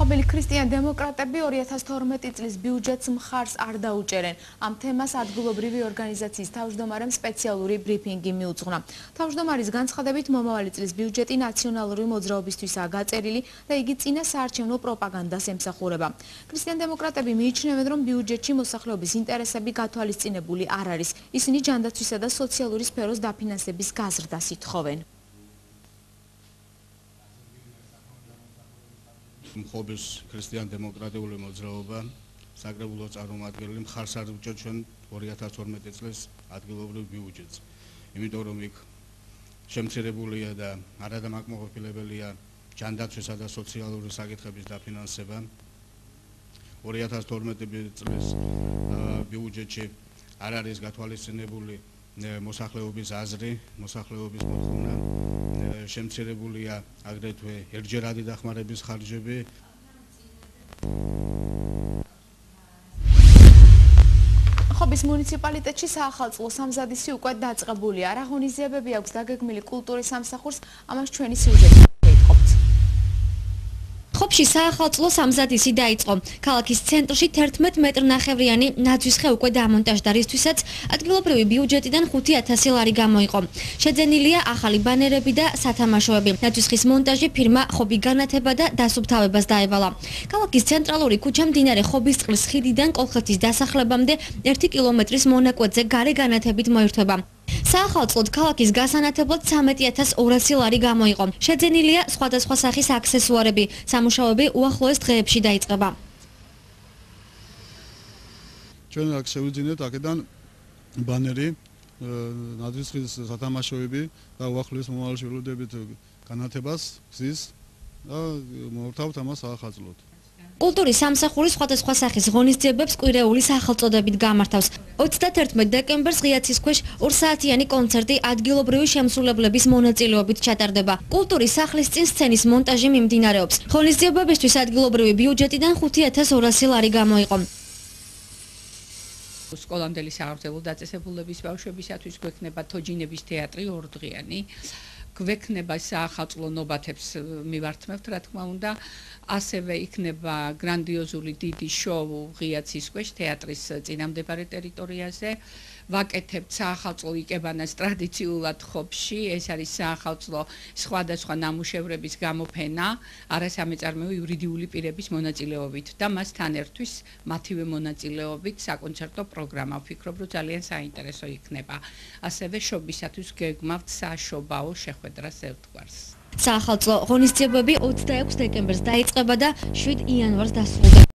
მოწყობილი ქრისტიან დემოკრატები 2012 წლის ბიუჯეტს მხარს არ დაუჭერენ. Ამ თემას ადგილობრივი ორგანიზაციის თავმჯდომარემ სპეციალური ბრიფინგი მიუძღვნა. თავმჯდომარის განცხადებით მომავალი წლის ბიუჯეტი ნაციონალური მოძრაობისთვისაა გაწერილი და იგი წინა საარჩევნო პროპაგანდას ემსახურება. ქრისტიან დემოკრატები მიიჩნევენ, რომ ბიუჯეტში მოსახლეობის ინტერესები გათვალისწინებული არ არის. ისინი ჯანდაცვისა და სოციალური სფეროს დაფინანსების გაზრდას ითხოვენ. მხობის ქრისტიან დემოკრატიული მოძრაობა საკრებულო წარმომადგენელი მხარს არ უჭერს ჩვენ 2012 წლის ადგილობრივ ბიუჯეტს. იმიტომ რომ იქ შემცირებულია და არადამაკმაყოფილებელია ჯანდაცვისა და სოციალური საკითხების დაფინანსება. 2012 წლის ბიუჯეტში არ არის გათვალისწინებული მოსახლეობის აზრი, მოსახლეობის მოთხოვნა. შემცირებულია აგრეთვე ერთჯერადი დახმარების ხარჯები. ხობის მუნიციპალიტეტში საახალწლო სამზადისი უკვე დაწყებულია. რა ღონისძიებები აქვს დაგეგმილი კულტურის სამსახურს, ამას ჩვენი სიუჟეტი გეითხოვთ. ხობში საახალწლო სამზადისი დაიწყო. ქალაქის ცენტრში 11 მეტრნახევრიანი ნაძვის ხე უკვე დამონტაჟდა, რისთვისაც ადგილობრივი ბიუჯეტიდან 5,000 ლარი გამოიყო. შეძენილია ახალი ბანერები და სათამაშოები. ნაძვის ხის მონტაჟი ფირმა ხობი განათება და დასუფთავებას დაევალა. ქალაქის ცენტრალური ქუჩა მდინარე ხობისწყლის ხიდიდან კოლხეთის დასახლებამდე 1 კილომეტრის მონაკვეთზე გარე განათებით მოირთვება. საახალწლოდ ქალაქის გასანათებლად 13,200 ლარი გამოიყო. შეძენილია სხვადასხვა სახის აქსესუარები. სამუშაოები უახლოეს დღეებში დაიწყება. ჩვენ აქ შევიძინეთ აქედან ბანერი, ნაძვის ხის სათამაშოები და უახლოეს მომავალში ველოდებით განათებას, გზის და მოვთავთ ამას საახალწლოდ. კულტურის სამსახური სხვადასხვა სახის ღონისძიებებს კვირეული სახელწოდებით გამართავს. 31 დეკემბერს ღიაცის ქვეშ 2 საათიანი კონცერტი ადგილობრივი შემსრულებლების მონაწილეობით ჩატარდება. კულტურის სახლის წინ სცენის მონტაჟი მიმდინარეობს. ღონისძიებებისთვის ადგილობრივი ბიუჯეტიდან 5,200 ლარი გამოიყო. სკოლამდელი საავადმყოფო დაწესებულების ბავშვებისათვის გვექნება თოჯინების თეატრი ორდღიანი. გვექნება საახალწლო ნობათებს მივართმევთ, რა თქმა უნდა. ასევე იქნება გრანდიოზული დიდი შოუ ღიაცის ქვეშ თეატრის წინამდებარე ტერიტორიაზე. ვაკეთებთ საახალწლო იკებანას ტრადიციულად ხობში. ეს არის საახალწლო სხვადასხვა ნამუშევრების გამოფენა არასამეწარმეო იურიდიული პირების მონაწილეობით და მასთან ერთვის მათივე მონაწილეობით საკონცერტო პროგრამა. ვფიქრობ, რომ ძალიან საინტერესო იქნება. ასევე შობისათვის გეგმავთ საშობაო შეხვედრას ერთგვარს. საახალწლო ღონისძიებები 26 დეკემბერს დაიწყება და 7 იანვარს დასრულდება.